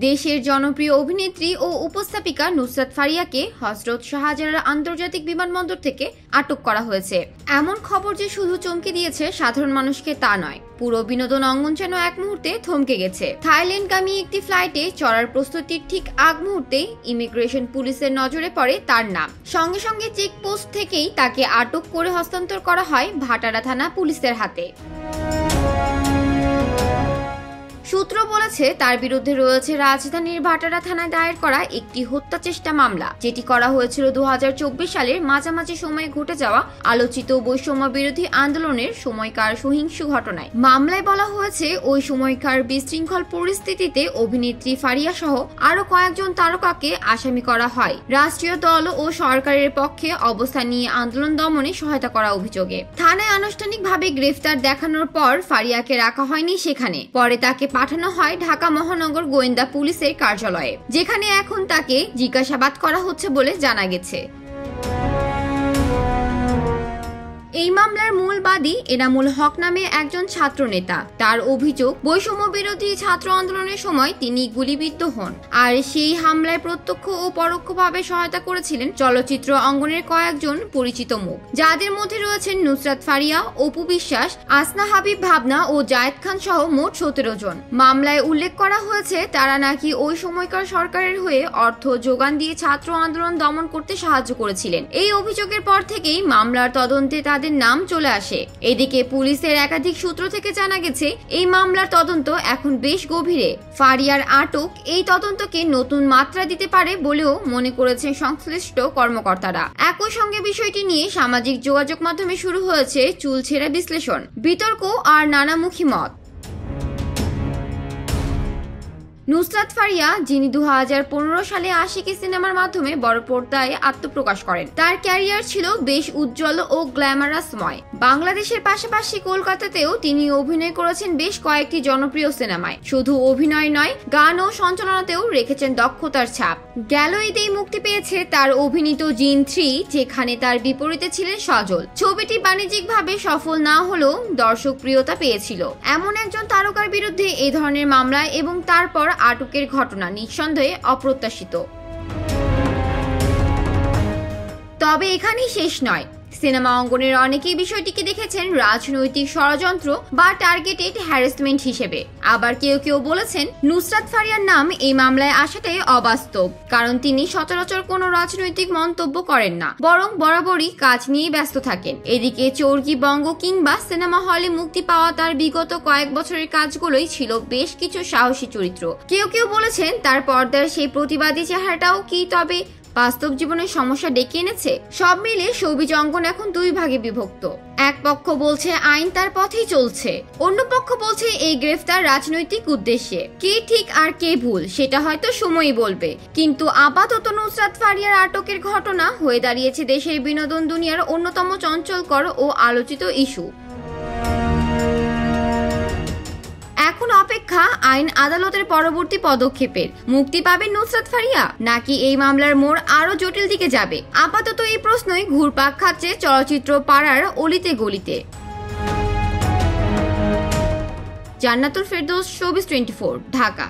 দেশের জনপ্রিয় অভিনেত্রী ও উপস্থাপিকা নুসরাত ফারিয়াকে হযরত শাহজালাল আন্তর্জাতিক বিমানবন্দর থেকে আটক করা হয়েছে। এমন খবর যে শুধু চমকে দিয়েছে সাধারণ মানুষকে তা নয়, পুরো বিনোদন অঙ্গন যেন এক মুহূর্তে থমকে গেছে। থাইল্যান্ডগামী একটি ফ্লাইটে চড়ার প্রস্তুতির ঠিক আগ মুহূর্তেই ইমিগ্রেশন পুলিশের নজরে পড়ে তার নাম। সঙ্গে সঙ্গে চেকপোস্ট থেকেই তাকে আটক করে হস্তান্তর করা হয় ভাটারা থানা পুলিশের হাতে। সূত্র বলেছে তার বিরুদ্ধে রয়েছে রাজধানীর ভাটারা থানায় দায়ের করা একটি হত্যা চেষ্টা মামলা, যেটি করা হয়েছিল 2024 সালের মাঝামাঝি সময়ে ঘটে যাওয়া আলোচিত বৈষম্য বিরোধী আন্দোলনের সময়কার সহিংস ঘটনায়। মামলায় বলা হয়েছে ওই সময়কার বিশৃঙ্খল পরিস্থিতিতে অভিনেত্রী ফারিয়া সহ আরো কয়েকজন তারকাকে আসামি করা হয় রাষ্ট্রীয় দল ও সরকারের পক্ষে অবস্থান নিয়ে আন্দোলন দমনে সহায়তা করা অভিযোগে। থানায় আনুষ্ঠানিকভাবে গ্রেফতার দেখানোর পর ফারিয়াকে রাখা হয়নি সেখানে, পরে তাকে পাঠানো হয় ঢাকা মহানগর গোয়েন্দা পুলিশের কার্যালয়ে, যেখানে এখন তাকে জিজ্ঞাসাবাদ করা হচ্ছে বলে জানা গেছে। এই মামলার মূল বাদী এনামুল হক নামে একজন ছাত্র নেতা। তার অভিযোগ, বৈষম্য বিরোধী ছাত্র আন্দোলনের সময় তিনি গুলিবিদ্ধ হন, আর সেই হামলায় প্রত্যক্ষ ও পরোক্ষভাবে সহায়তা করেছিলেন চলচ্চিত্র অঙ্গনের কয়েকজন পরিচিত মুখ, যাদের মধ্যে রয়েছেন নুসরাত ফারিয়া, অপু বিশ্বাস, আসনা হাবিব ভাবনা ও জায়েদ খান সহ মোট 17 জন। মামলায় উল্লেখ করা হয়েছে তারা নাকি ওই সময়কার সরকারের হয়ে অর্থ যোগান দিয়ে ছাত্র আন্দোলন দমন করতে সাহায্য করেছিলেন। এই অভিযোগের পর থেকেই মামলার তদন্তে তাদের নাম চলে আসে। এদিকে পুলিশের একাধিক সূত্র থেকে জানা গেছে এই মামলার তদন্ত এখন বেশ গভীরে। ফারিয়ার আটক এই তদন্তকে নতুন মাত্রা দিতে পারে বলেও মনে করেছেন সংশ্লিষ্ট কর্মকর্তারা। একই সঙ্গে বিষয়টি নিয়ে সামাজিক যোগাযোগ মাধ্যমে শুরু হয়েছে চুলছেরা বিশ্লেষণ, বিতর্ক আর নানামুখী মত। নুসরাত ফারিয়া, যিনি 2015 সালে আশিকি সিনেমার মাধ্যমে বড় পর্দায় আত্মপ্রকাশ করেন, তার ক্যারিয়ার ছিল বেশ উজ্জ্বল ও গ্ল্যামারাসময়। বাংলাদেশের পাশাপাশি কলকাতাতেও তিনি অভিনয় করেছেন বেশ কয়েকটি জনপ্রিয় সিনেমায়। শুধু অভিনয় নয়, গান ও সঞ্চালনাতেও রেখেছেন দক্ষতার ছাপ। গেল ঈদেই মুক্তি পেয়েছে তার অভিনীত জিন 3, যেখানে তার বিপরীতে ছিলেন সজল। ছবিটি বাণিজ্যিকভাবে সফল না হলেও দর্শক প্রিয়তা পেয়েছিল। এমন একজন তারকার বিরুদ্ধে এই ধরনের মামলা এবং তারপর আটকের ঘটনা নিঃসন্দেহে অপ্রত্যাশিত। তবে এখানেই শেষ নয়। সিনেমা অঙ্গনের অনেকেই বিষয়টিকে দেখেছেন রাজনৈতিক ষড়যন্ত্র বা টার্গেটেড হ্যারাসমেন্ট হিসেবে। আবার কেউ কেউ বলেছেন নুসরাত ফারিয়ার নাম এই মামলায় আসাটাই অবাস্তব, কারণ তিনি সচরাচর কোনো রাজনৈতিক মন্তব্য করেন না, বরং বরাবরই কাজ নিয়ে ব্যস্ত থাকেন। এদিকে চরকি বঙ্গ কিংবা সিনেমা হলে মুক্তি পাওয়া তার বিগত কয়েক বছরের কাজগুলোই ছিল বেশ কিছু সাহসী চরিত্র। কেউ কেউ বলেছেন তার পর্দার সেই প্রতিবাদী চেহারাটাও কি তবে বাস্তব জীবনের সমস্যা ডেকে এনেছে? সব মিলে শোবিজ অঙ্গন এখন দুই ভাগে বিভক্ত। এক পক্ষ বলছে আইন তার পথেই চলছে, অন্য পক্ষ বলছে এই গ্রেফতার রাজনৈতিক উদ্দেশ্যে। কে ঠিক আর কে ভুল সেটা হয়তো সময়ই বলবে, কিন্তু আপাতত নুসরাত ফারিয়ার আটকের ঘটনা হয়ে দাঁড়িয়েছে দেশের বিনোদন দুনিয়ার অন্যতম চঞ্চলকর ও আলোচিত ইস্যু। এখন অপেক্ষা আইন আদালতের পরবর্তী পদক্ষেপের। মুক্তি পাবেন নুসরাত ফারিয়া, নাকি এই মামলার মোড় আরো জটিল দিকে যাবে? আপাতত এই প্রশ্নই ঘুরপাক খাচ্ছে চলচ্চিত্র পাড়ার অলিতে গলিতে। জান্নাতুল ফেরদৌস, শোবিজ 24, ঢাকা।